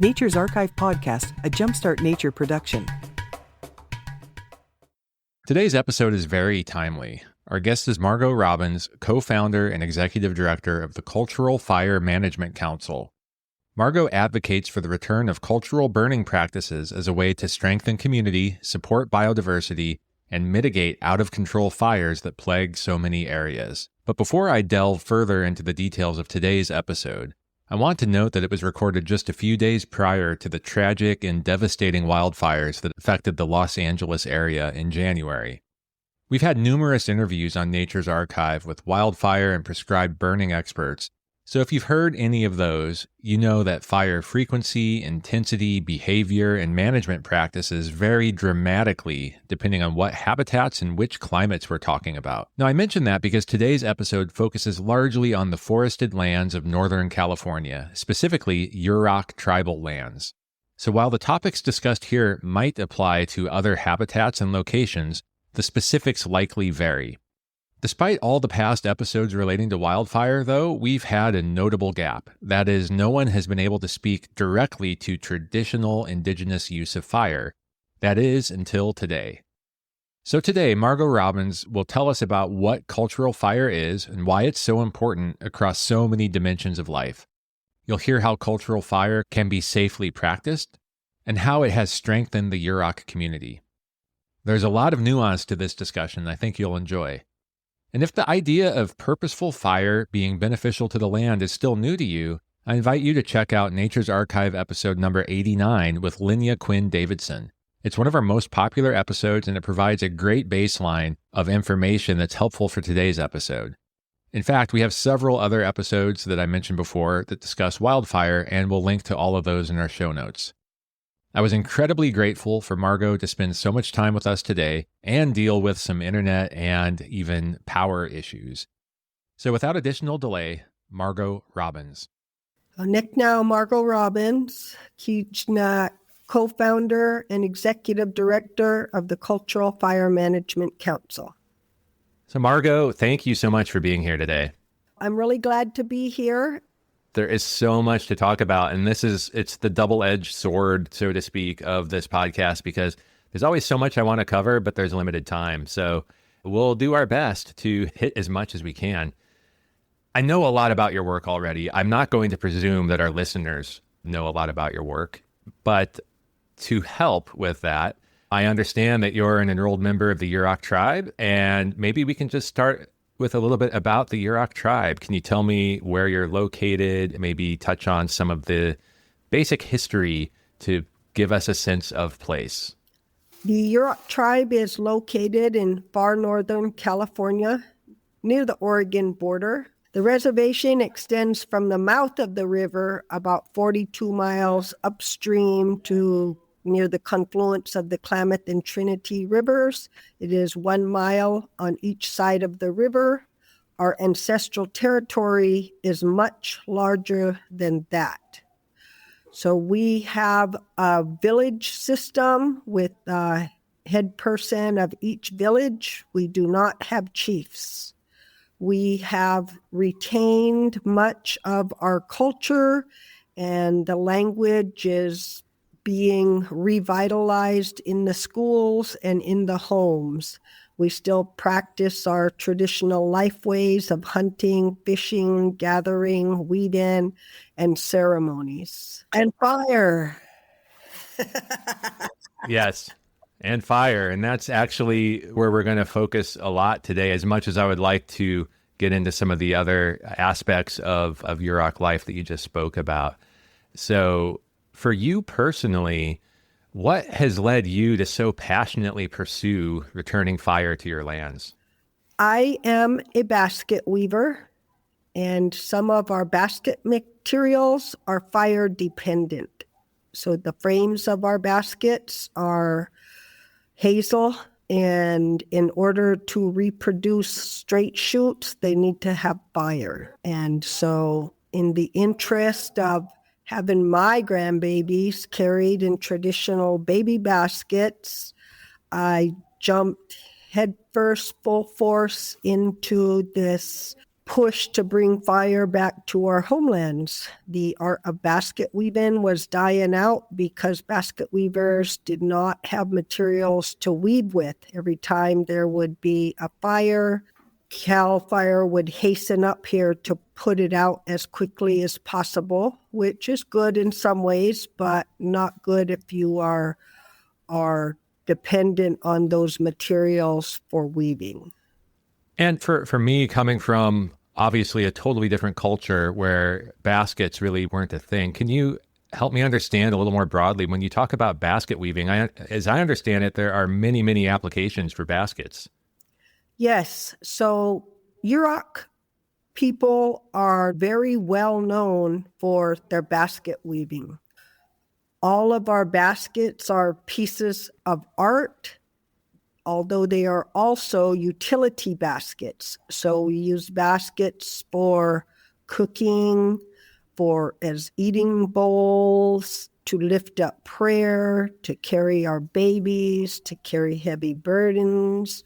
Nature's Archive Podcast, a Jumpstart Nature production. Today's episode is very timely. Our guest is Margo Robbins, co-founder and executive director of the Cultural Fire Management Council. Margo advocates for the return of cultural burning practices as a way to strengthen community, support biodiversity, and mitigate out-of-control fires that plague so many areas. But before I delve further into the details of today's episode, I want to note that it was recorded just a few days prior to the tragic and devastating wildfires that affected the Los Angeles area in January. We've had numerous interviews on Nature's Archive with wildfire and prescribed burning experts, so if you've heard any of those, you know that fire frequency, intensity, behavior, and management practices vary dramatically depending on what habitats and which climates we're talking about. Now, I mention that because today's episode focuses largely on the forested lands of Northern California, specifically Yurok tribal lands. So while the topics discussed here might apply to other habitats and locations, the specifics likely vary. Despite all the past episodes relating to wildfire, though, we've had a notable gap. That is, no one has been able to speak directly to traditional indigenous use of fire. That is, until today. So today, Margo Robbins will tell us about what cultural fire is and why it's so important across so many dimensions of life. You'll hear how cultural fire can be safely practiced and how it has strengthened the Yurok community. There's a lot of nuance to this discussion I think you'll enjoy. And if the idea of purposeful fire being beneficial to the land is still new to you, I invite you to check out Nature's Archive episode number 89 with Linnea Quinn Davidson. It's one of our most popular episodes, and it provides a great baseline of information that's helpful for today's episode. In fact, we have several other episodes that I mentioned before that discuss wildfire, and we'll link to all of those in our show notes. I was incredibly grateful for Margo to spend so much time with us today and deal with some internet and even power issues. So without additional delay, Robbins. Margo Robbins, co-founder and executive director of the Cultural Fire Management Council. So Margo, thank you so much for being here today. I'm really glad to be here. There is so much to talk about, and it's the double-edged sword, so to speak, of this podcast, because there's always so much I want to cover, but there's limited time. So we'll do our best to hit as much as we can. I know a lot about your work already. I'm not going to presume that our listeners know a lot about your work, but to help with that, I understand that you're an enrolled member of the Yurok tribe, and maybe we can just start with a little bit about the Yurok tribe. Can you tell me where you're located, maybe touch on some of the basic history to give us a sense of place? The Yurok tribe is located in far northern California, near the Oregon border. The reservation extends from the mouth of the river about 42 miles upstream to near the confluence of the Klamath and Trinity rivers. It is 1 mile on each side of the river. Our ancestral territory is much larger than that. So we have a village system with a head person of each village. We do not have chiefs. We have retained much of our culture, and the language is being revitalized in the schools and in the homes. We still practice our traditional life ways of hunting, fishing, gathering, weeding, and ceremonies. And fire. Yes, and fire. And that's actually where we're going to focus a lot today, as much as I would like to get into some of the other aspects of Yurok life that you just spoke about. So for you personally, what has led you to so passionately pursue returning fire to your lands? I am a basket weaver, and some of our basket materials are fire dependent. So the frames of our baskets are hazel, and in order to reproduce straight shoots, they need to have fire. And so in the interest of having my grandbabies carried in traditional baby baskets, I jumped headfirst, full force into this push to bring fire back to our homelands. The art of basket weaving was dying out because basket weavers did not have materials to weave with. Every time there would be a fire, Cal Fire would hasten up here to put it out as quickly as possible, which is good in some ways, but not good if you are dependent on those materials for weaving. And for me, coming from obviously a totally different culture where baskets really weren't a thing, can you help me understand a little more broadly when you talk about basket weaving? As I understand it, there are many, many applications for baskets. Yes. So Yurok people are very well known for their basket weaving. All of our baskets are pieces of art, although they are also utility baskets. So we use baskets for cooking, for as eating bowls, to lift up prayer, to carry our babies, to carry heavy burdens,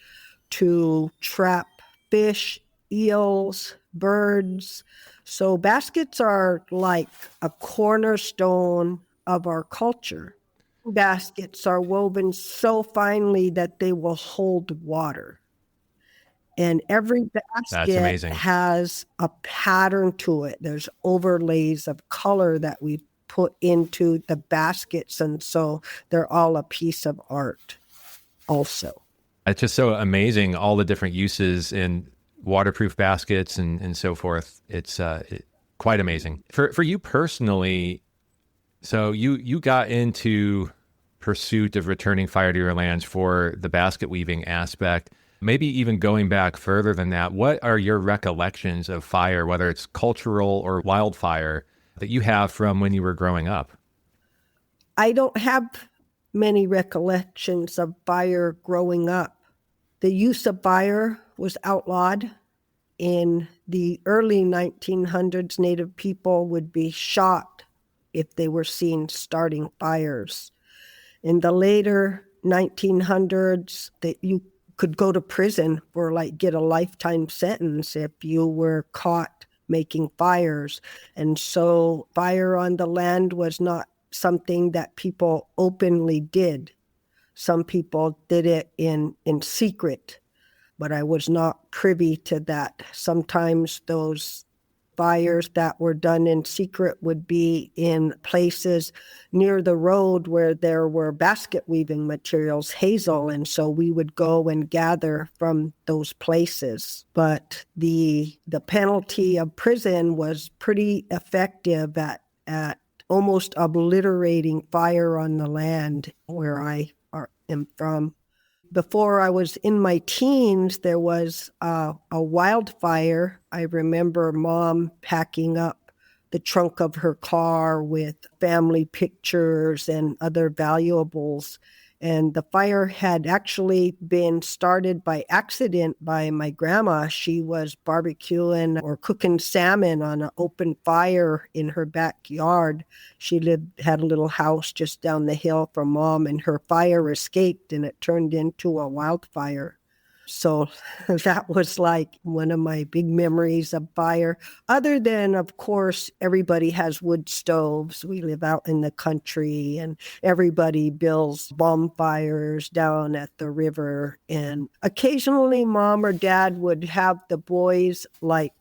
to trap fish, eels, birds. So baskets are like a cornerstone of our culture. Baskets are woven so finely that they will hold water. And every That's basket amazing. has a pattern to it. There's overlays of color that we put into the baskets. And so they're all a piece of art also. It's just so amazing, all the different uses in waterproof baskets and so forth. It's quite amazing. For you personally, so you got into pursuit of returning fire to your lands for the basket weaving aspect. Maybe even going back further than that, what are your recollections of fire, whether it's cultural or wildfire, that you have from when you were growing up? I don't have many recollections of fire growing up. The use of fire was outlawed. In the early 1900s, Native people would be shot if they were seen starting fires. In the later 1900s, you could go to prison for get a lifetime sentence if you were caught making fires. And so fire on the land was not something that people openly did. Some people did it in secret, but I was not privy to that. Sometimes those fires that were done in secret would be in places near the road where there were basket weaving materials, hazel, and so we would go and gather from those places. But the penalty of prison was pretty effective at almost obliterating fire on the land where I am from. Before I was in my teens, there was a wildfire. I remember Mom packing up the trunk of her car with family pictures and other valuables. And the fire had actually been started by accident by my grandma. She was barbecuing or cooking salmon on an open fire in her backyard. She had a little house just down the hill from Mom, and her fire escaped and it turned into a wildfire. So that was like one of my big memories of fire. Other than, of course, everybody has wood stoves. We live out in the country and everybody builds bonfires down at the river. And occasionally Mom or Dad would have the boys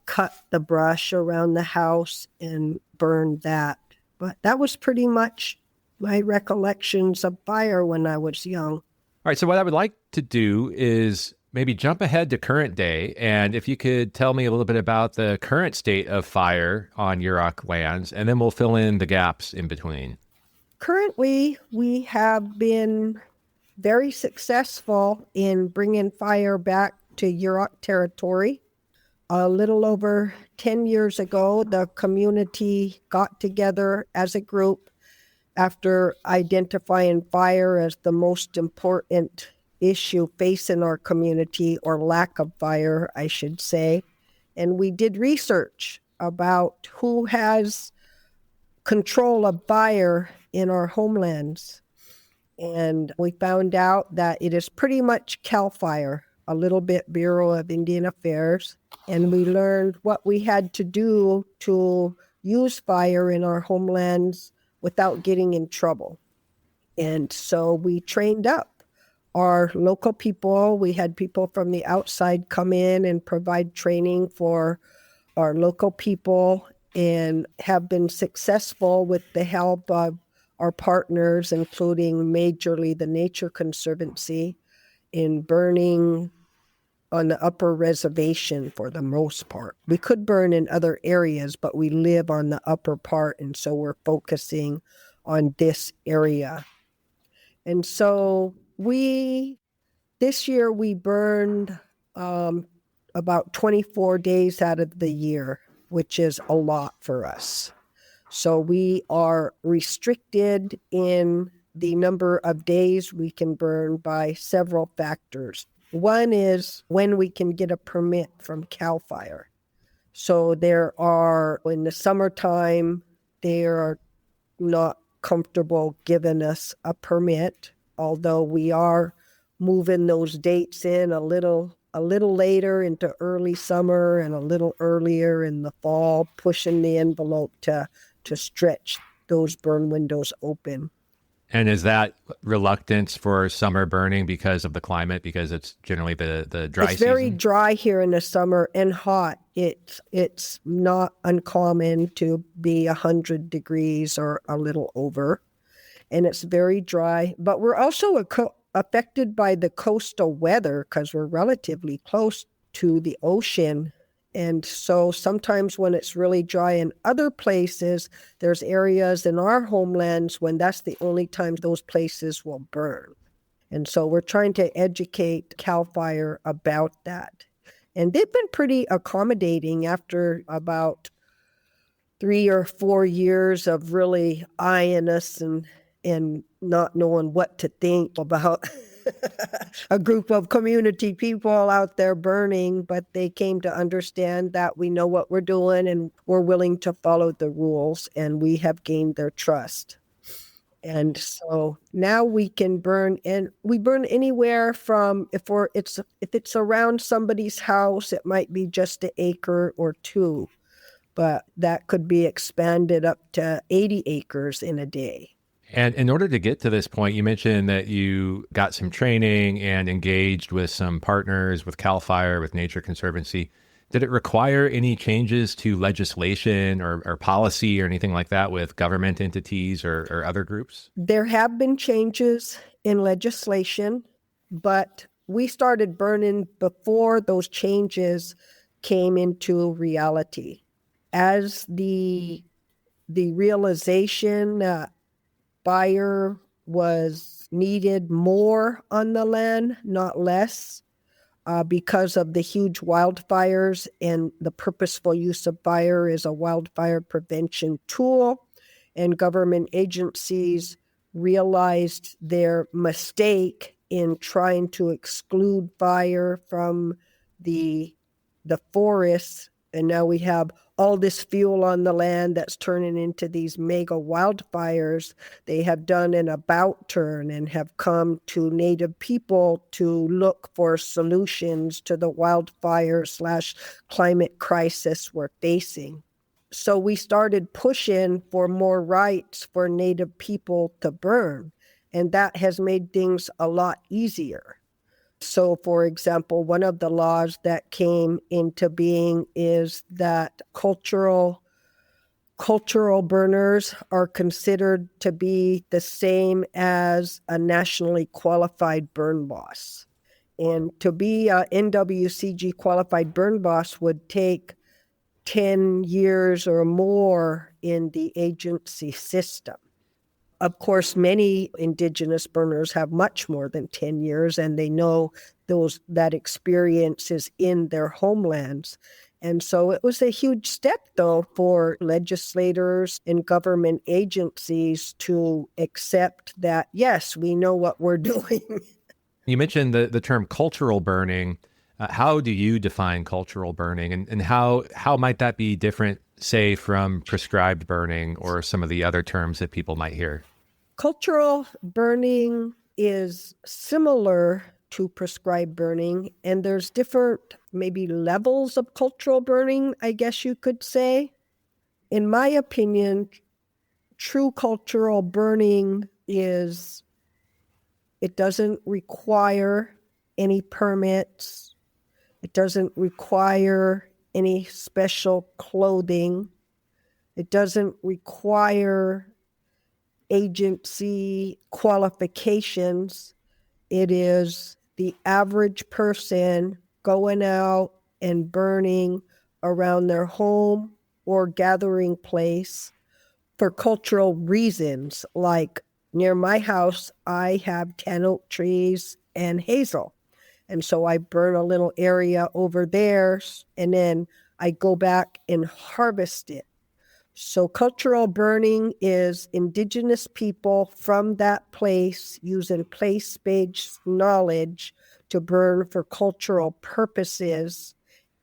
cut the brush around the house and burn that. But that was pretty much my recollections of fire when I was young. All right. So what I would like to do is maybe jump ahead to current day. And if you could tell me a little bit about the current state of fire on Yurok lands, and then we'll fill in the gaps in between. Currently, we have been very successful in bringing fire back to Yurok territory. A little over 10 years ago, the community got together as a group after identifying fire as the most important issue facing our community, or lack of fire, I should say. And we did research about who has control of fire in our homelands. And we found out that it is pretty much Cal Fire. a little bit Bureau of Indian Affairs, and we learned what we had to do to use fire in our homelands without getting in trouble. And so we trained up our local people. We had people from the outside come in and provide training for our local people, and have been successful with the help of our partners, including majorly the Nature Conservancy, in burning on the upper reservation for the most part. We could burn in other areas, but we live on the upper part, and so we're focusing on this area. And so this year we burned about 24 days out of the year, which is a lot for us. So we are restricted in the number of days we can burn by several factors. One is when we can get a permit from CAL FIRE. So in the summertime, they are not comfortable giving us a permit, although we are moving those dates in a little later into early summer and a little earlier in the fall, pushing the envelope to stretch those burn windows open. And is that reluctance for summer burning because of the climate, because it's generally the dry season? It's very dry here in the summer and hot. It's not uncommon to be 100 degrees or a little over, and it's very dry. But we're also affected by the coastal weather because we're relatively close to the ocean. And so sometimes when it's really dry in other places, there's areas in our homelands when that's the only time those places will burn. And so we're trying to educate CAL FIRE about that. And they've been pretty accommodating after about 3 or 4 years of really eyeing us and not knowing what to think about a group of community people out there burning, but they came to understand that we know what we're doing and we're willing to follow the rules, and we have gained their trust. And so now we can burn, and we burn anywhere from, if it's around somebody's house, it might be just an acre or two, but that could be expanded up to 80 acres in a day. And in order to get to this point, you mentioned that you got some training and engaged with some partners, with CAL FIRE, with Nature Conservancy. Did it require any changes to legislation or policy or anything like that with government entities or other groups? There have been changes in legislation, but we started burning before those changes came into reality. As the realization that fire was needed more on the land, not less, because of the huge wildfires, and the purposeful use of fire as a wildfire prevention tool. And government agencies realized their mistake in trying to exclude fire from the forests. And now we have all this fuel on the land that's turning into these mega wildfires. They have done an about turn and have come to Native people to look for solutions to the wildfire/climate crisis we're facing. So we started pushing for more rights for Native people to burn, and that has made things a lot easier. So, for example, one of the laws that came into being is that cultural burners are considered to be the same as a nationally qualified burn boss. And to be a NWCG qualified burn boss would take 10 years or more in the agency system. Of course, many Indigenous burners have much more than 10 years, and they know that experience is in their homelands. And so it was a huge step, though, for legislators and government agencies to accept that, yes, we know what we're doing. You mentioned the term cultural burning. How do you define cultural burning, and how might that be different, say, from prescribed burning or some of the other terms that people might hear? Cultural burning is similar to prescribe burning, and there's different maybe levels of cultural burning, I guess you could say. In my opinion, true cultural burning is, it doesn't require any permits. It doesn't require any special clothing. It doesn't require agency qualifications. It is the average person going out and burning around their home or gathering place for cultural reasons. Like near my house, I have 10 oak trees and hazel. And so I burn a little area over there, and then I go back and harvest it. So cultural burning is indigenous people from that place using place-based knowledge to burn for cultural purposes.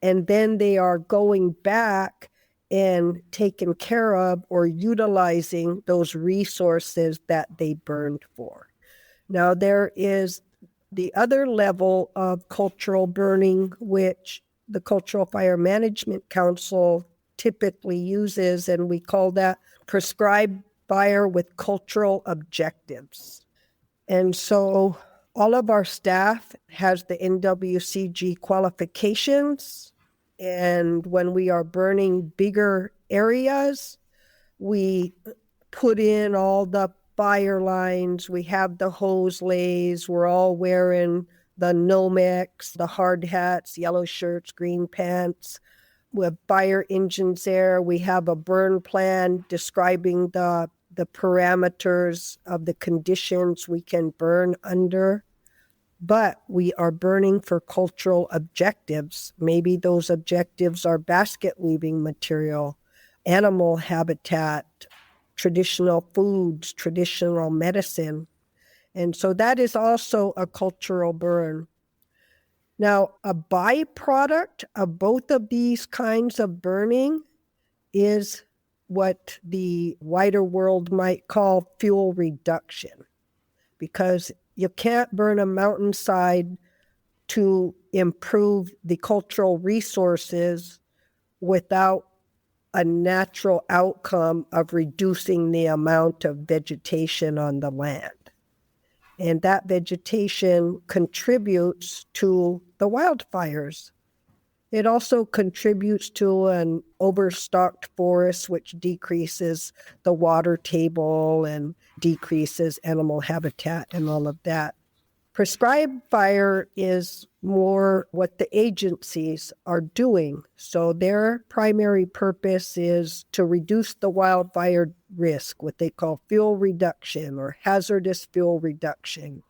And then they are going back and taking care of or utilizing those resources that they burned for. Now, there is the other level of cultural burning, which the Cultural Fire Management Council typically uses, and we call that prescribed fire with cultural objectives. And so all of our staff has the NWCG qualifications, and when we are burning bigger areas, we put in all the fire lines, we have the hose lays, we're all wearing the Nomex, the hard hats, yellow shirts, green pants. We have fire engines there. We have a burn plan describing the parameters of the conditions we can burn under. But we are burning for cultural objectives. Maybe those objectives are basket weaving material, animal habitat, traditional foods, traditional medicine. And so that is also a cultural burn. Now, a byproduct of both of these kinds of burning is what the wider world might call fuel reduction, because you can't burn a mountainside to improve the cultural resources without a natural outcome of reducing the amount of vegetation on the land. And that vegetation contributes to the wildfires. It also contributes to an overstocked forest, which decreases the water table and decreases animal habitat and all of that. Prescribed fire is more what the agencies are doing. So their primary purpose is to reduce the wildfire risk, what they call fuel reduction or hazardous fuel reduction.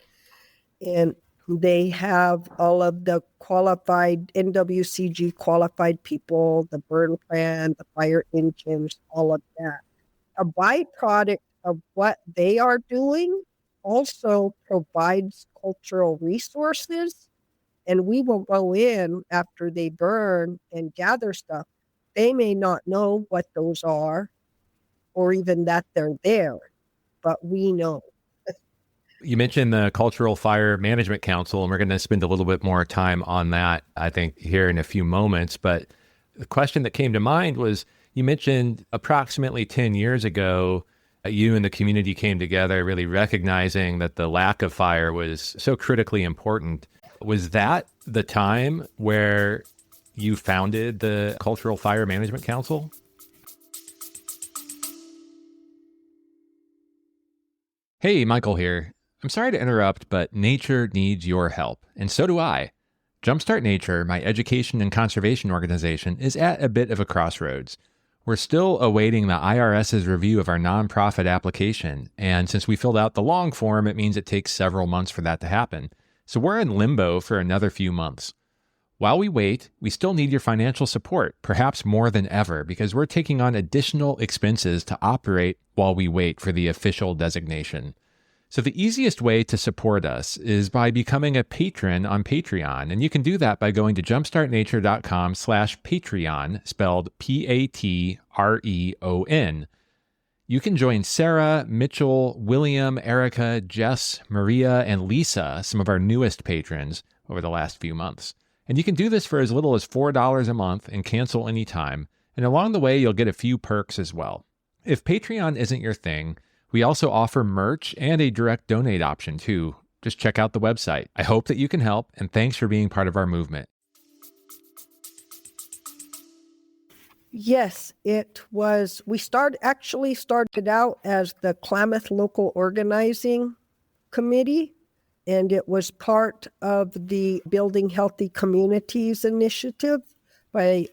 And they have all of the qualified NWCG qualified people, the burn plan, the fire engines, all of that. A byproduct of what they are doing also provides cultural resources, and we will go in after they burn and gather stuff. They may not know what those are or even that they're there, but we know. You mentioned the Cultural Fire Management Council, and we're going to spend a little bit more time on that, I think, here in a few moments. But the question that came to mind was, you mentioned approximately 10 years ago, you and the community came together, really recognizing that the lack of fire was so critically important. Was that the time where you founded the Cultural Fire Management Council? Hey, Michael here. I'm sorry to interrupt, but nature needs your help, and so do I. Jumpstart Nature, my education and conservation organization, is at a bit of a crossroads. We're still awaiting the IRS's review of our nonprofit application, and since we filled out the long form, it means it takes several months for that to happen. So we're in limbo for another few months. While we wait, we still need your financial support, perhaps more than ever, because we're taking on additional expenses to operate while we wait for the official designation. So the easiest way to support us is by becoming a patron on Patreon. And you can do that by going to jumpstartnature.com/Patreon, spelled Patreon. You can join Sarah, Mitchell, William, Erica, Jess, Maria, and Lisa, some of our newest patrons, over the last few months. And you can do this for as little as $4 a month and cancel anytime. And along the way, you'll get a few perks as well. If Patreon isn't your thing, we also offer merch and a direct donate option too. Just check out the website. I hope that you can help, and thanks for being part of our movement. Yes, it was. We started out as the Klamath Local Organizing Committee, and it was part of the Building Healthy Communities initiative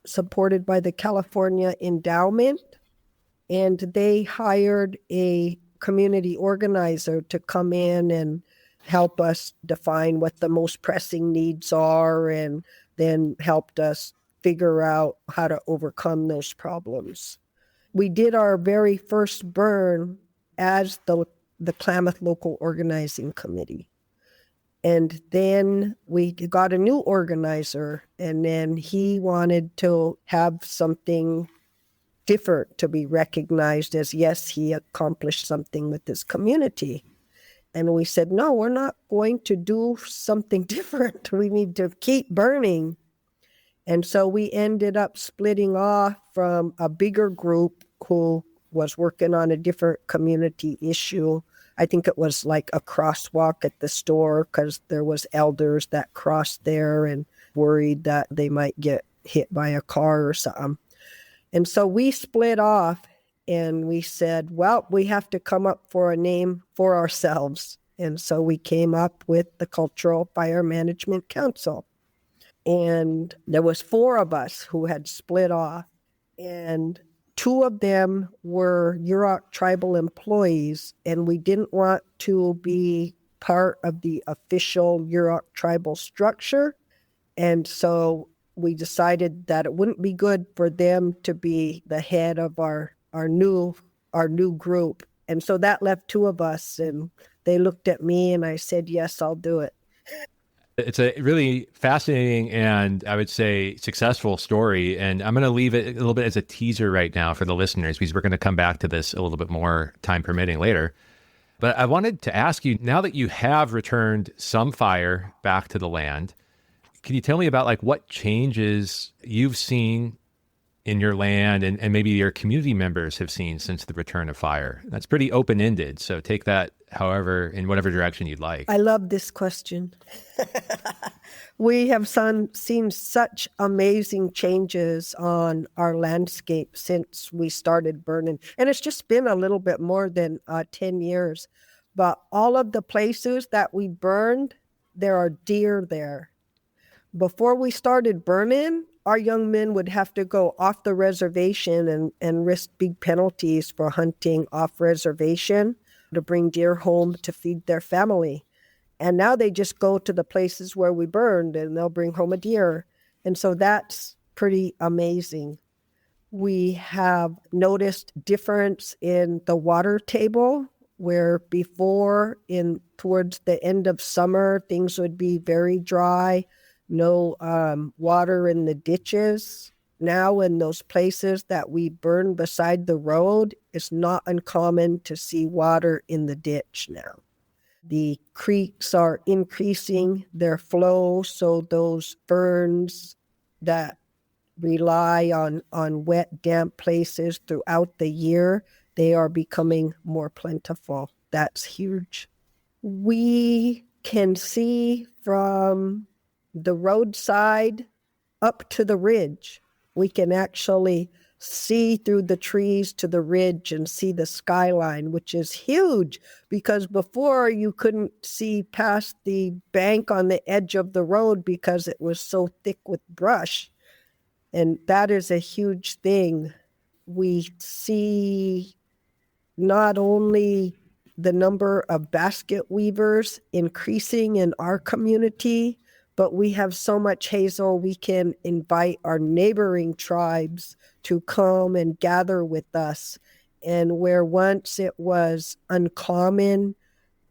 supported by the California Endowment. And they hired a community organizer to come in and help us define what the most pressing needs are, and then helped us figure out how to overcome those problems. We did our very first burn as the Klamath Local Organizing Committee. And then we got a new organizer, and then he wanted to have something different to be recognized as, yes, he accomplished something with his community. And we said, no, we're not going to do something different. We need to keep burning. And so we ended up splitting off from a bigger group who was working on a different community issue. I think it was like a crosswalk at the store, because there was elders that crossed there and worried that they might get hit by a car or something. And so we split off, and we said, well, we have to come up for a name for ourselves. And so we came up with the Cultural Fire Management Council. And there was 4 of us who had split off, and 2 of them were Yurok tribal employees, and we didn't want to be part of the official Yurok tribal structure. And so we decided that it wouldn't be good for them to be the head of our new group. And so that left 2 of us, and they looked at me and I said, yes, I'll do it. It's a really fascinating and, I would say, successful story. And I'm going to leave it a little bit as a teaser right now for the listeners, because we're going to come back to this a little bit more, time permitting, later. But I wanted to ask you, now that you have returned some fire back to the land, can you tell me about like what changes you've seen in your land and maybe your community members have seen since the return of fire? That's pretty open-ended, so take that however, in whatever direction you'd like. I love this question. We have seen such amazing changes on our landscape since we started burning. And it's just been a little bit more than 10 years. But all of the places that we burned, there are deer there. Before we started burning, our young men would have to go off the reservation and risk big penalties for hunting off reservation to bring deer home to feed their family. And now they just go to the places where we burned and they'll bring home a deer. And so that's pretty amazing. We have noticed difference in the water table, where before, towards the end of summer, things would be very dry, no water in the ditches. Now in those places that we burn beside the road, it's not uncommon to see water in the ditch now. The creeks are increasing their flow, so those ferns that rely on wet, damp places throughout the year, they are becoming more plentiful. That's huge. We can see from the roadside up to the ridge. We can actually see through the trees to the ridge and see the skyline, which is huge, because before you couldn't see past the bank on the edge of the road because it was so thick with brush. And that is a huge thing. We see not only the number of basket weavers increasing in our community, but we have so much hazel, we can invite our neighboring tribes to come and gather with us. And where once it was uncommon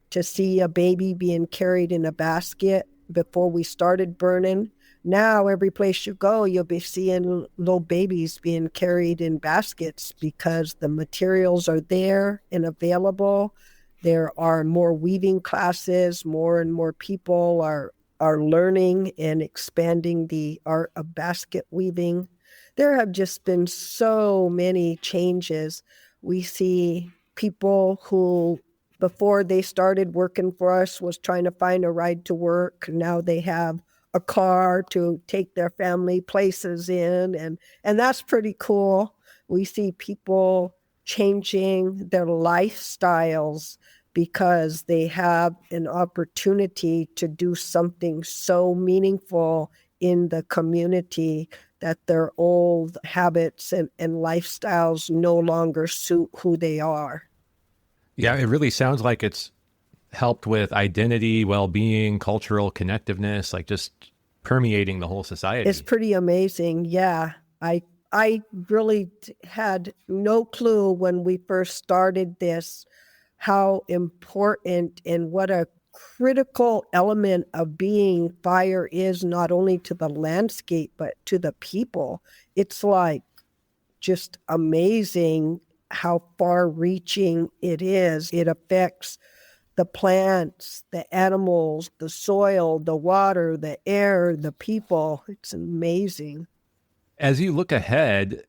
to see a baby being carried in a basket before we started burning, Now, every place you go, you'll be seeing little babies being carried in baskets because the materials are there and available. There are more weaving classes, more and more people are learning and expanding the art of basket weaving. There have just been so many changes. We see people who before they started working for us was trying to find a ride to work. Now they have a car to take their family places in, and that's pretty cool. We see people changing their lifestyles because they have an opportunity to do something so meaningful in the community that their old habits and lifestyles no longer suit who they are. Yeah, it really sounds like it's helped with identity, well-being, cultural connectiveness, like just permeating the whole society. It's pretty amazing. Yeah. I really had no clue when we first started this how important and what a critical element of being fire is, not only to the landscape but to the people. It's like just amazing how far reaching it is. It affects the plants, the animals, the soil, the water, the air, the people. It's amazing. As you look ahead,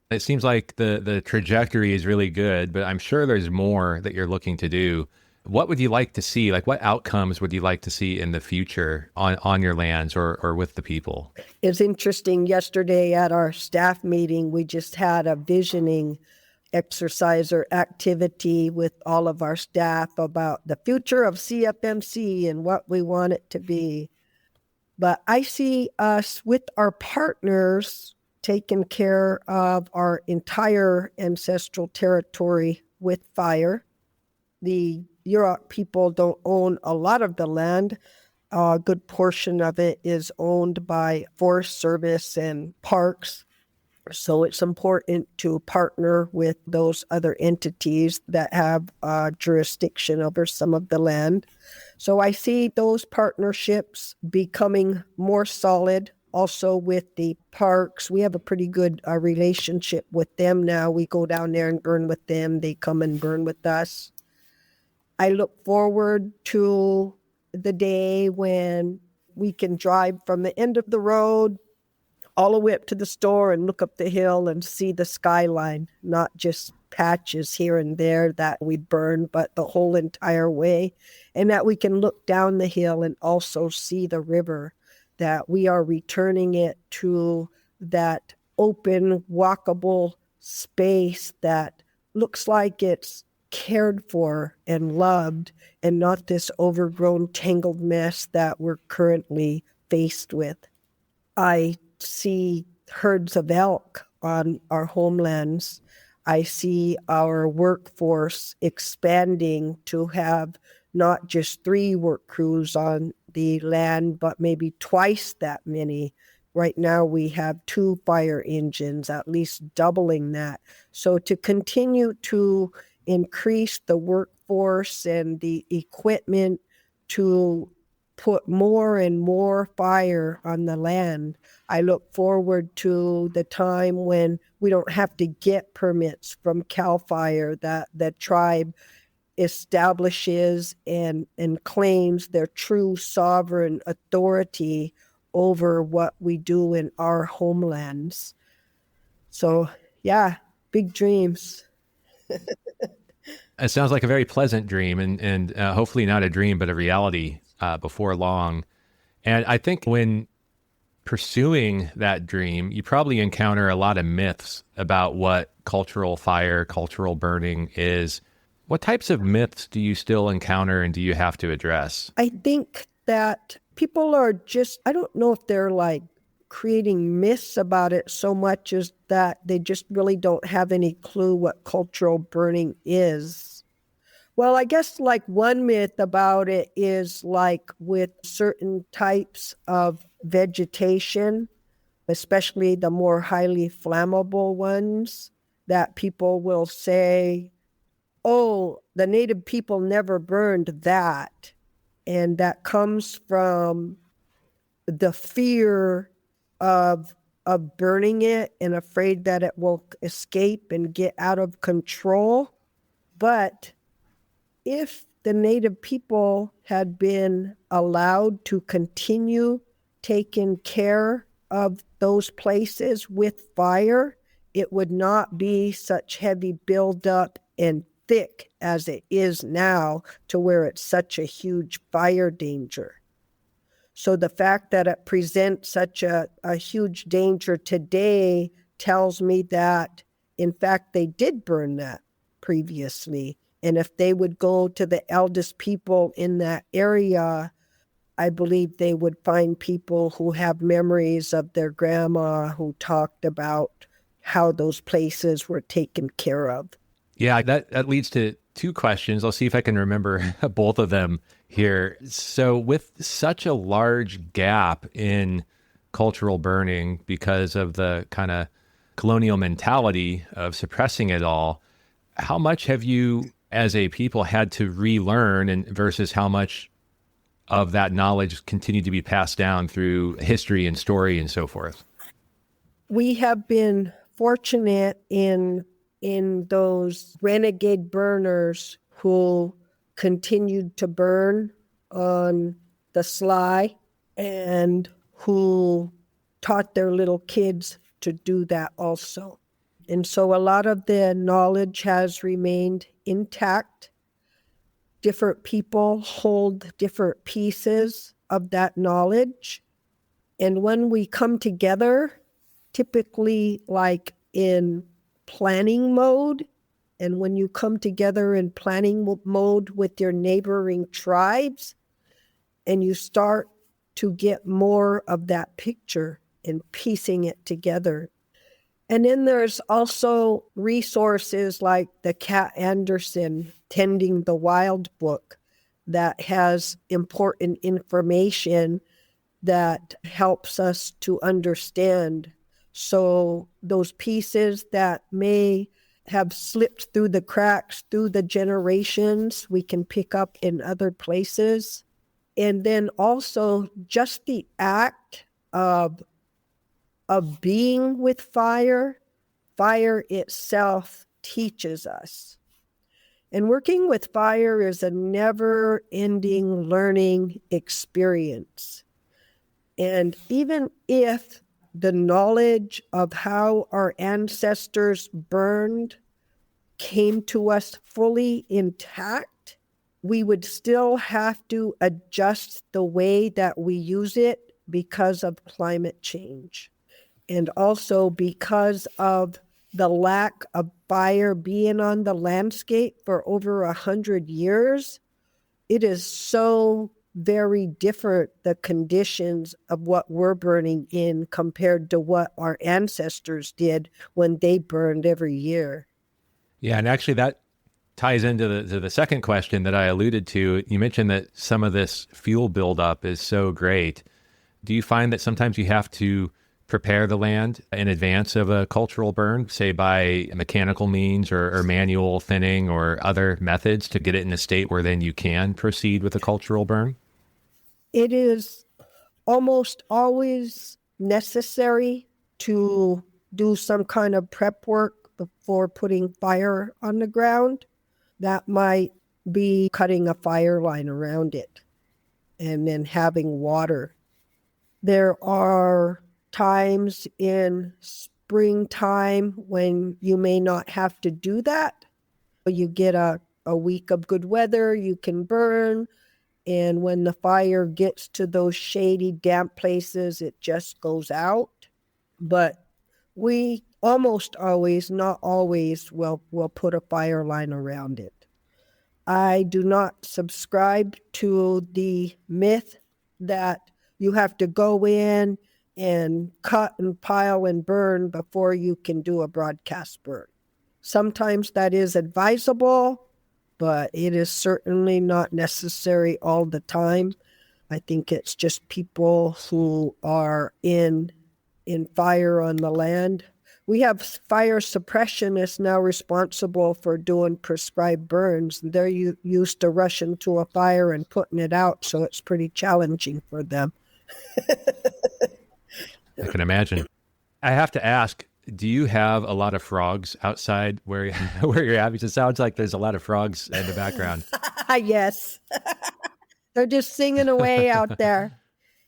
it seems like the trajectory is really good, but I'm sure there's more that you're looking to do. What would you like to see? Like, what outcomes would you like to see in the future on your lands or with the people? It's interesting. Yesterday at our staff meeting, we just had a visioning exercise or activity with all of our staff about the future of CFMC and what we want it to be. But I see us with our partners taking care of our entire ancestral territory with fire. The Yurok people don't own a lot of the land. A good portion of it is owned by Forest Service and parks. So it's important to partner with those other entities that have jurisdiction over some of the land. So I see those partnerships becoming more solid. Also with the parks, we have a pretty good relationship with them now. We go down there and burn with them. They come and burn with us. I look forward to the day when we can drive from the end of the road all the way up to the store and look up the hill and see the skyline, not just patches here and there that we burn, but the whole entire way. And that we can look down the hill and also see the river, that we are returning it to that open, walkable space that looks like it's cared for and loved and not this overgrown, tangled mess that we're currently faced with. I see herds of elk on our homelands. I see our workforce expanding to have not just 3 work crews on the land, but maybe twice that many. Right now we have 2 fire engines, at least doubling that. So to continue to increase the workforce and the equipment to put more and more fire on the land. I look forward to the time when we don't have to get permits from CAL FIRE, that the tribe establishes and claims their true sovereign authority over what we do in our homelands. So, yeah, big dreams. It sounds like a very pleasant dream and hopefully not a dream, but a reality before long. And I think when pursuing that dream, you probably encounter a lot of myths about what cultural fire, cultural burning is. What types of myths do you still encounter and do you have to address? I think that people are just, I don't know if they're like creating myths about it so much as that they just really don't have any clue what cultural burning is. Well, I guess like one myth about it is like with certain types of vegetation, especially the more highly flammable ones, that people will say, oh, the native people never burned that. And that comes from the fear of burning it and afraid that it will escape and get out of control. But if the Native people had been allowed to continue taking care of those places with fire, it would not be such heavy buildup and thick as it is now, to where it's such a huge fire danger. So the fact that it presents such a huge danger today tells me that, in fact, they did burn that previously. And if they would go to the eldest people in that area, I believe they would find people who have memories of their grandma who talked about how those places were taken care of. Yeah, that leads to two questions. I'll see if I can remember both of them here. So with such a large gap in cultural burning because of the kind of colonial mentality of suppressing it all, how much have you as a people had to relearn, and versus how much of that knowledge continued to be passed down through history and story and so forth? We have been fortunate in those renegade burners who continued to burn on the sly and who taught their little kids to do that also. And so a lot of the knowledge has remained intact. Different people hold different pieces of that knowledge. And when we come together, typically like in planning mode, and when you come together in planning mode with your neighboring tribes, and you start to get more of that picture and piecing it together. And then there's also resources like the Kat Anderson Tending the Wild book that has important information that helps us to understand. So those pieces that may have slipped through the cracks through the generations, we can pick up in other places. And then also just the act of being with fire itself teaches us. And working with fire is a never-ending learning experience. And even if the knowledge of how our ancestors burned came to us fully intact, we would still have to adjust the way that we use it because of climate change. And also because of the lack of fire being on the landscape for over 100 years, it is so very different, the conditions of what we're burning in compared to what our ancestors did when they burned every year. Yeah, and actually that ties into the second question that I alluded to. You mentioned that some of this fuel buildup is so great. Do you find that sometimes you have to prepare the land in advance of a cultural burn, say by mechanical means or manual thinning or other methods to get it in a state where then you can proceed with a cultural burn? It is almost always necessary to do some kind of prep work before putting fire on the ground. That might be cutting a fire line around it and then having water. There are times in springtime when you may not have to do that. You get a week of good weather, you can burn. And when the fire gets to those shady, damp places, it just goes out. But we almost always, not always, will put a fire line around it. I do not subscribe to the myth that you have to go in and cut and pile and burn before you can do a broadcast burn. Sometimes that is advisable, but it is certainly not necessary all the time. I think it's just people who are in fire on the land. We have fire suppressionists now responsible for doing prescribed burns. They're used to rushing to a fire and putting it out, so it's pretty challenging for them. I can imagine. I have to ask, do you have a lot of frogs outside where where you're at? Because it sounds like there's a lot of frogs in the background. Yes. They're just singing away out there.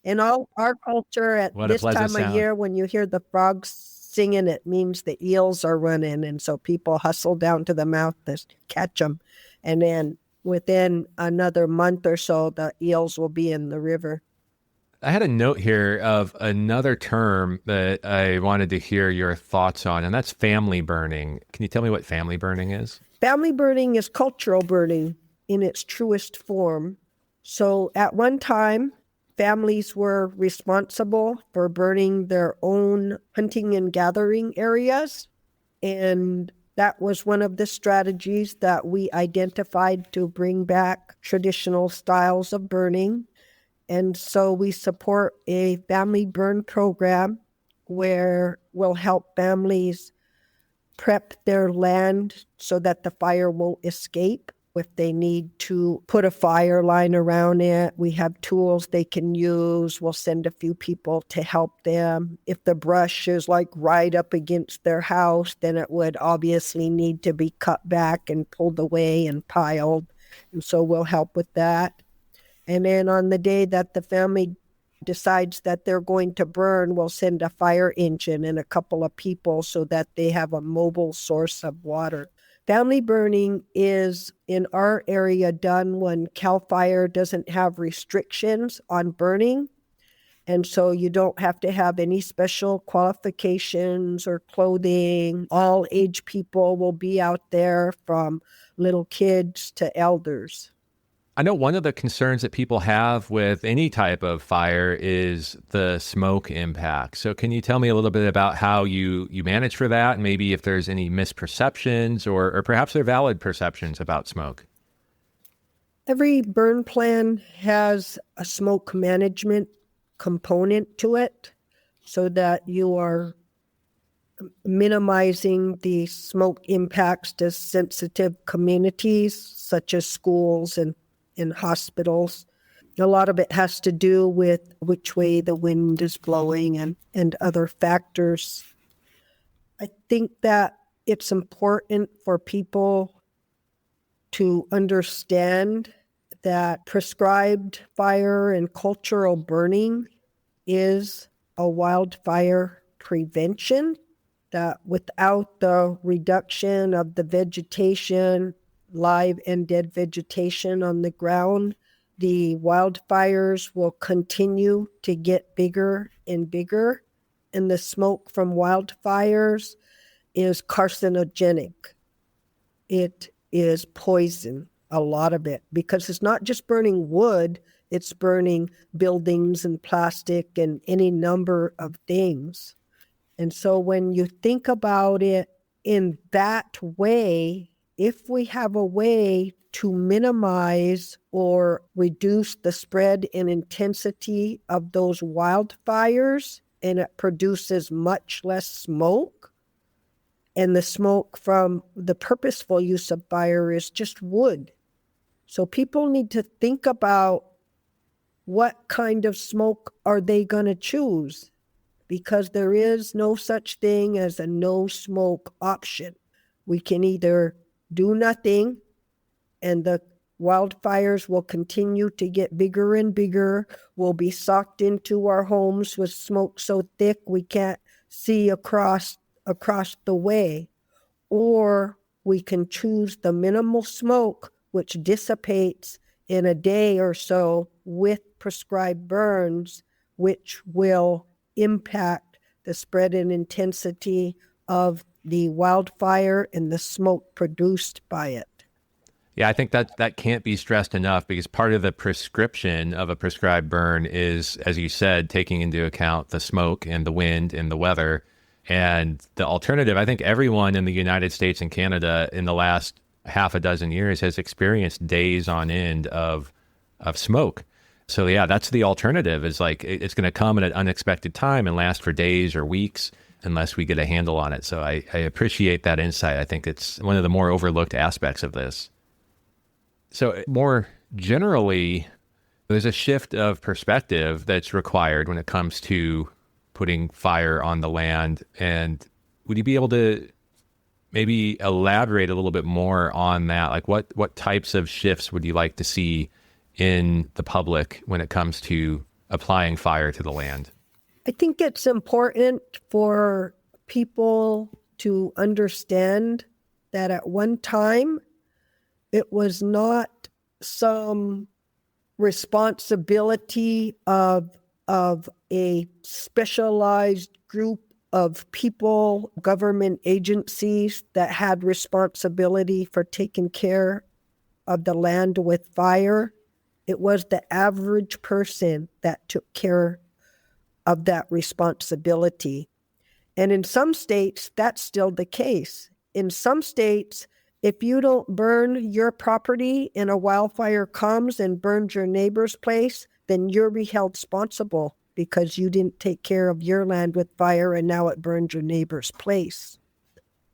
In all our culture, at What a this pleasant time of sound. year, when you hear the frogs singing, it means the eels are running. And so people hustle down to the mouth to catch them. And then within another month or so, the eels will be in the river. I had a note here of another term that I wanted to hear your thoughts on, and that's family burning. Can you tell me what family burning is? Family burning is cultural burning in its truest form. So at one time, families were responsible for burning their own hunting and gathering areas. And that was one of the strategies that we identified to bring back traditional styles of burning. And so we support a family burn program where we'll help families prep their land so that the fire won't escape. If they need to put a fire line around it, we have tools they can use. We'll send a few people to help them. If the brush is like right up against their house, then it would obviously need to be cut back and pulled away and piled. And so we'll help with that. And then on the day that the family decides that they're going to burn, we'll send a fire engine and a couple of people so that they have a mobile source of water. Family burning is in our area done when CAL FIRE doesn't have restrictions on burning. And so you don't have to have any special qualifications or clothing. All age people will be out there from little kids to elders. I know one of the concerns that people have with any type of fire is the smoke impact. So can you tell me a little bit about how you manage for that, and maybe if there's any misperceptions or perhaps they're valid perceptions about smoke? Every burn plan has a smoke management component to it so that you are minimizing the smoke impacts to sensitive communities such as schools and in hospitals. A lot of it has to do with which way the wind is blowing and other factors. I think that it's important for people to understand that prescribed fire and cultural burning is a wildfire prevention, that without the reduction of the vegetation, live and dead vegetation on the ground, the wildfires will continue to get bigger and bigger. And the smoke from wildfires is carcinogenic. It is poison, a lot of it, because it's not just burning wood, it's burning buildings and plastic and any number of things. And so when you think about it in that way, if we have a way to minimize or reduce the spread and intensity of those wildfires, and it produces much less smoke, and the smoke from the purposeful use of fire is just wood. So people need to think about what kind of smoke are they going to choose, because there is no such thing as a no smoke option. We can either do nothing, and the wildfires will continue to get bigger and bigger. We'll be socked into our homes with smoke so thick we can't see across the way. Or we can choose the minimal smoke, which dissipates in a day or so with prescribed burns, which will impact the spread and intensity of the wildfire and the smoke produced by it. Yeah, I think that can't be stressed enough, because part of the prescription of a prescribed burn is, as you said, taking into account the smoke and the wind and the weather. And the alternative, I think everyone in the United States and Canada in the last half a dozen years has experienced days on end of smoke. So yeah, that's the alternative, is like it's going to come at an unexpected time and last for days or weeks unless we get a handle on it. So I appreciate that insight. I think it's one of the more overlooked aspects of this. So more generally, There's a shift of perspective that's required when it comes to putting fire on the land. And would you be able to maybe elaborate a little bit more on that? Like what types of shifts would you like to see in the public when it comes to applying fire to the land? I think it's important for people to understand that at one time, it was not some responsibility of a specialized group of people, government agencies that had responsibility for taking care of the land with fire. It was the average person that took care of that responsibility. And in some states, that's still the case. In some states, if you don't burn your property and a wildfire comes and burns your neighbor's place, then you're held responsible because you didn't take care of your land with fire and now it burned your neighbor's place.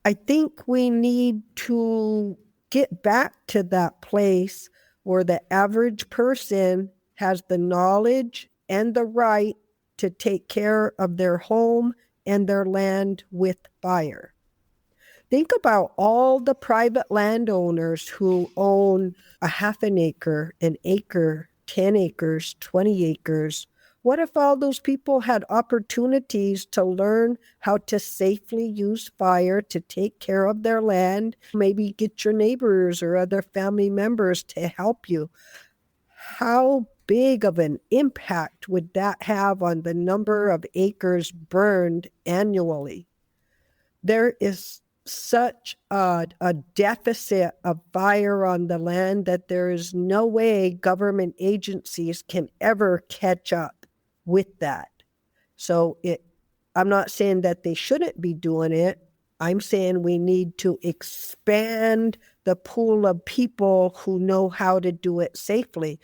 I think we need to get back to that place where the average person has the knowledge and the right to take care of their home and their land with fire. Think about all the private landowners who own a half an acre, 10 acres, 20 acres. What if all those people had opportunities to learn how to safely use fire to take care of their land? Maybe get your neighbors or other family members to help you. How big of an impact would that have on the number of acres burned annually? There is such a deficit of fire on the land that there is no way government agencies can ever catch up with that. So I'm not saying that they shouldn't be doing it. I'm saying we need to expand the pool of people who know how to do it safely.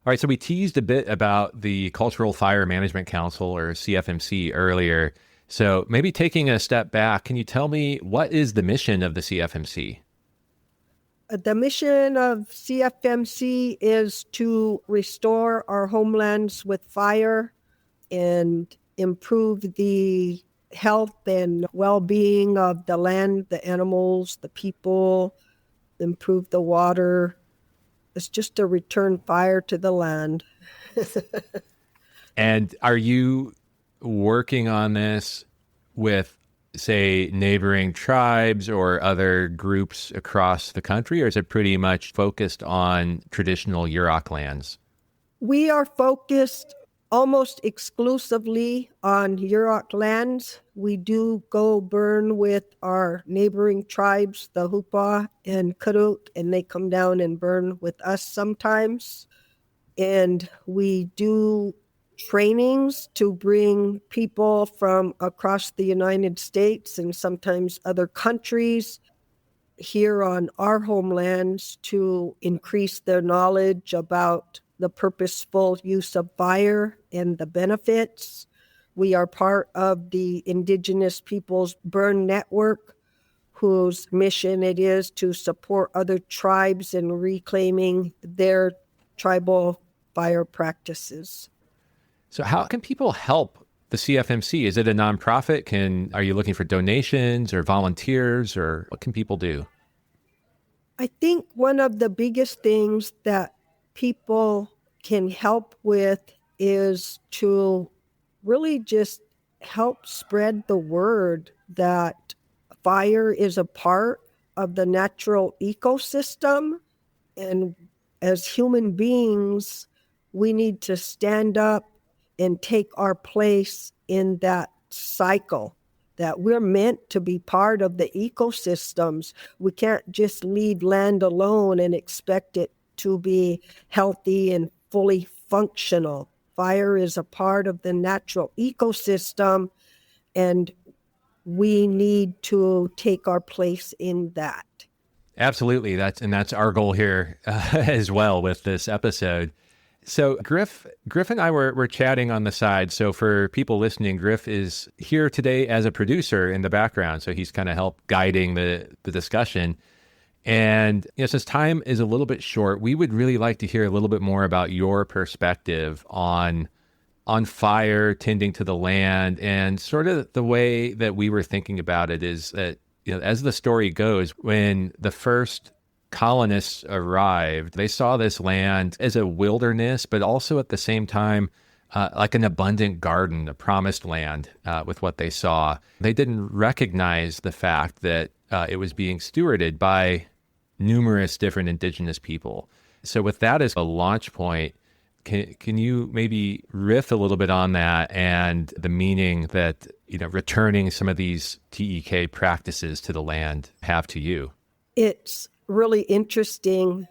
All right, so we teased a bit about the Cultural Fire Management Council, or CFMC, earlier. So maybe taking a step back, can you tell me what is the mission of the CFMC? The mission of CFMC is to restore our homelands with fire and improve the health and well-being of the land, the animals, the people, improve the water. It's just to return fire to the land. And are you working on this with, say, neighboring tribes or other groups across the country, or is it pretty much focused on traditional Yurok lands? We are focused almost exclusively on Yurok lands. We do go burn with our neighboring tribes, the Hupa and Karuk, and they come down and burn with us sometimes. And we do trainings to bring people from across the United States and sometimes other countries here on our homelands to increase their knowledge about the purposeful use of fire and the benefits. We are part of the Indigenous Peoples Burn Network, whose mission it is to support other tribes in reclaiming their tribal fire practices. So how can people help the CFMC? Is it a nonprofit? Are you looking for donations or volunteers, or what can people do? I think one of the biggest things that people can help with is to really just help spread the word that fire is a part of the natural ecosystem. And as human beings, we need to stand up and take our place in that cycle, that we're meant to be part of the ecosystems. We can't just leave land alone and expect it to be healthy and fully functional. Fire is a part of the natural ecosystem, and we need to take our place in that. Absolutely. That's our goal here as well with this episode. So Griff and I were chatting on the side. So for people listening, Griff is here today as a producer in the background. So he's kind of helped guiding the discussion. And since time is a little bit short, we would really like to hear a little bit more about your perspective on fire tending to the land, and sort of the way that we were thinking about it is that, as the story goes, when the first colonists arrived, they saw this land as a wilderness, but also at the same time, like an abundant garden, a promised land with what they saw. They didn't recognize the fact that it was being stewarded by numerous different indigenous people. So with that as a launch point, can you maybe riff a little bit on that and the meaning that, returning some of these TEK practices to the land have to you? It's really interesting.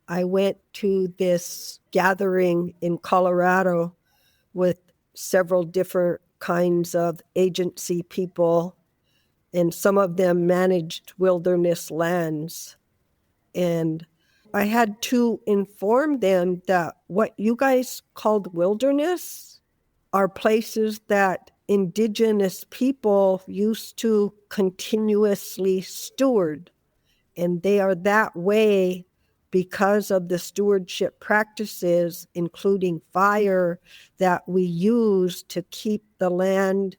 I went to this gathering in Colorado with several different kinds of agency people, and some of them managed wilderness lands. And I had to inform them that what you guys called wilderness are places that indigenous people used to continuously steward. And they are that way because of the stewardship practices, including fire, that we use to keep the land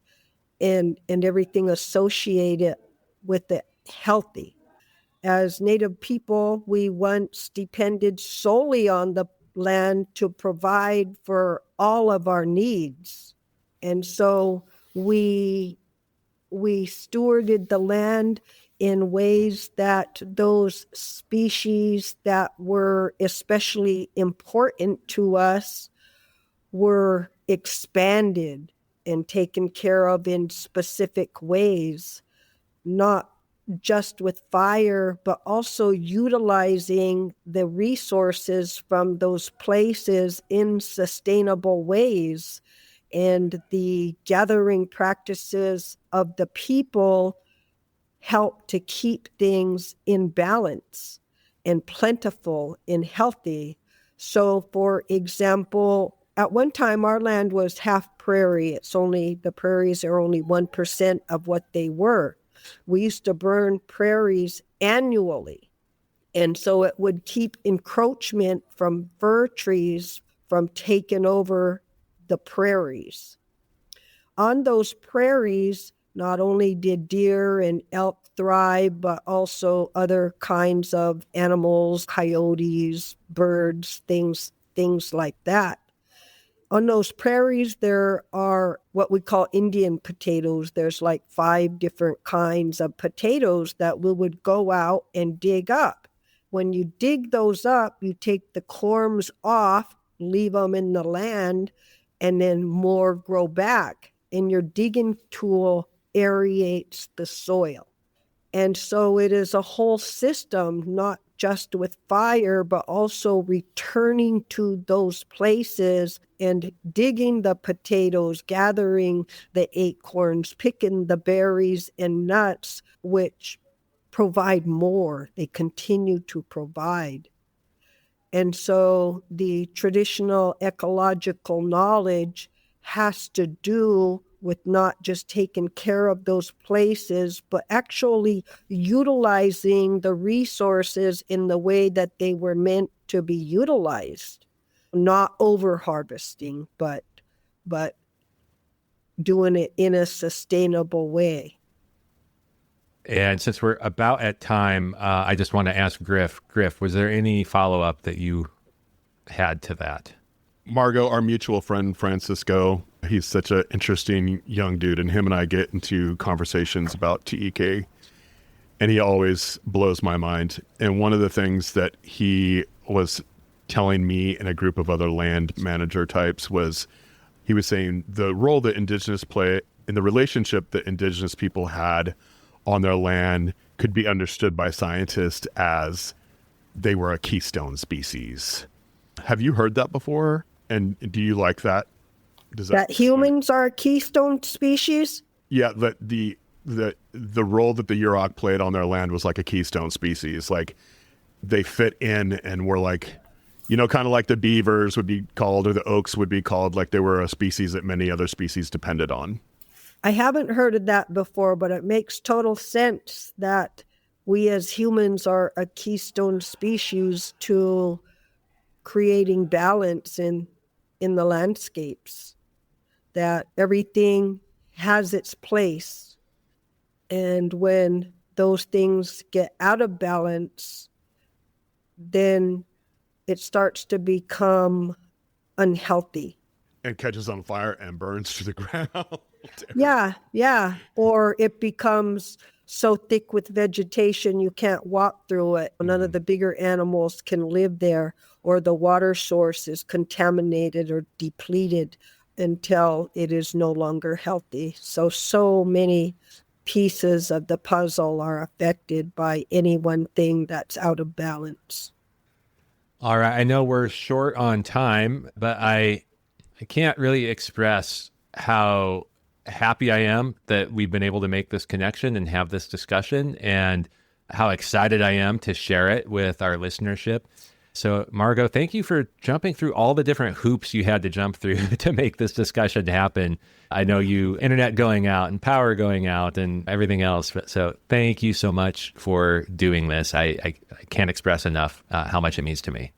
and everything associated with it healthy. As Native people, we once depended solely on the land to provide for all of our needs. And so we stewarded the land in ways that those species that were especially important to us were expanded and taken care of in specific ways, not just with fire, but also utilizing the resources from those places in sustainable ways. And the gathering practices of the people help to keep things in balance and plentiful and healthy. So, for example, at one time our land was half prairie. The prairies are only 1% of what they were. We used to burn prairies annually. And so it would keep encroachment from fir trees from taking over the prairies. On those prairies, not only did deer and elk thrive, but also other kinds of animals, coyotes, birds, things like that. On those prairies, there are what we call Indian potatoes. There's like 5 different kinds of potatoes that we would go out and dig up. When you dig those up, you take the corms off, leave them in the land, and then more grow back. And your digging tool aerates the soil. And so it is a whole system, not just with fire, but also returning to those places and digging the potatoes, gathering the acorns, picking the berries and nuts, which provide more. They continue to provide. And so the traditional ecological knowledge has to do with not just taking care of those places, but actually utilizing the resources in the way that they were meant to be utilized. Not over-harvesting, but doing it in a sustainable way. And since we're about at time, I just want to ask Griff, was there any follow-up that you had to that? Margo, our mutual friend, Francisco, he's such an interesting young dude, and him and I get into conversations about TEK, and he always blows my mind. And one of the things that he was telling me and a group of other land manager types was, he was saying the role that indigenous play in the relationship that indigenous people had on their land could be understood by scientists as they were a keystone species. Have you heard that before? And do you like that? That humans are a keystone species? Yeah, that the role that the Yurok played on their land was like a keystone species. Like they fit in and were like, kind of like the beavers would be called, or the oaks would be called, like they were a species that many other species depended on. I haven't heard of that before, but it makes total sense that we as humans are a keystone species to creating balance in the landscapes, that everything has its place. And when those things get out of balance, then it starts to become unhealthy. And catches on fire and burns to the ground. Yeah. Or it becomes so thick with vegetation you can't walk through it. None of the bigger animals can live there, or the water source is contaminated or depleted until it is no longer healthy. So many pieces of the puzzle are affected by any one thing that's out of balance. All right. I know we're short on time, but I can't really express how happy I am that we've been able to make this connection and have this discussion, and how excited I am to share it with our listenership. So, Margo, thank you for jumping through all the different hoops you had to jump through to make this discussion happen. I know internet going out and power going out and everything else. So thank you so much for doing this. I can't express enough how much it means to me.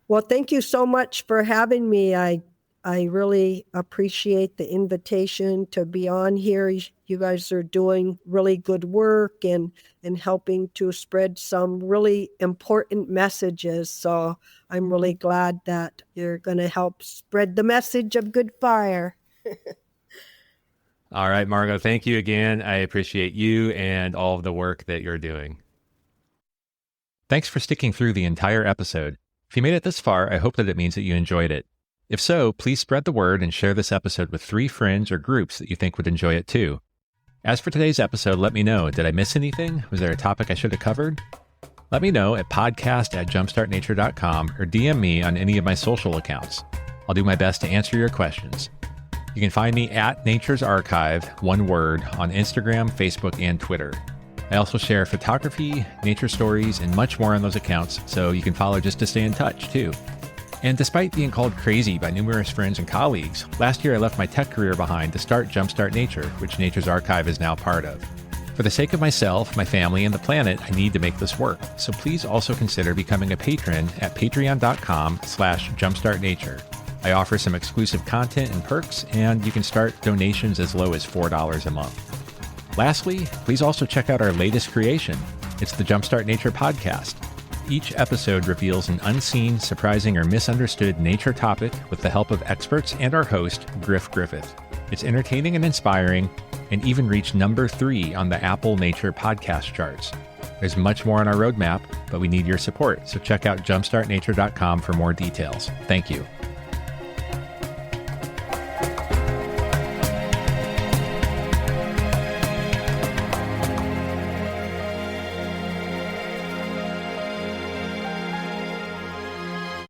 Well, thank you so much for having me. I really appreciate the invitation to be on here. You guys are doing really good work and helping to spread some really important messages. So I'm really glad that you're going to help spread the message of good fire. All right, Margo, thank you again. I appreciate you and all of the work that you're doing. Thanks for sticking through the entire episode. If you made it this far, I hope that it means that you enjoyed it. If so, please spread the word and share this episode with 3 friends or groups that you think would enjoy it too. As for today's episode, let me know. Did I miss anything? Was there a topic I should have covered? Let me know at podcast@jumpstartnature.com or DM me on any of my social accounts. I'll do my best to answer your questions. You can find me at Nature's Archive, one word, on Instagram, Facebook, and Twitter. I also share photography, nature stories, and much more on those accounts, so you can follow just to stay in touch too. And despite being called crazy by numerous friends and colleagues, last year I left my tech career behind to start Jumpstart Nature, which Nature's Archive is now part of. For the sake of myself, my family, and the planet, I need to make this work. So please also consider becoming a patron at patreon.com/jumpstartnature. I offer some exclusive content and perks, and you can start donations as low as $4 a month. Lastly, please also check out our latest creation. It's the Jumpstart Nature podcast. Each episode reveals an unseen, surprising, or misunderstood nature topic with the help of experts and our host, Griff Griffith. It's entertaining and inspiring, and even reached number 3 on the Apple Nature podcast charts. There's much more on our roadmap, but we need your support, so check out jumpstartnature.com for more details. Thank you.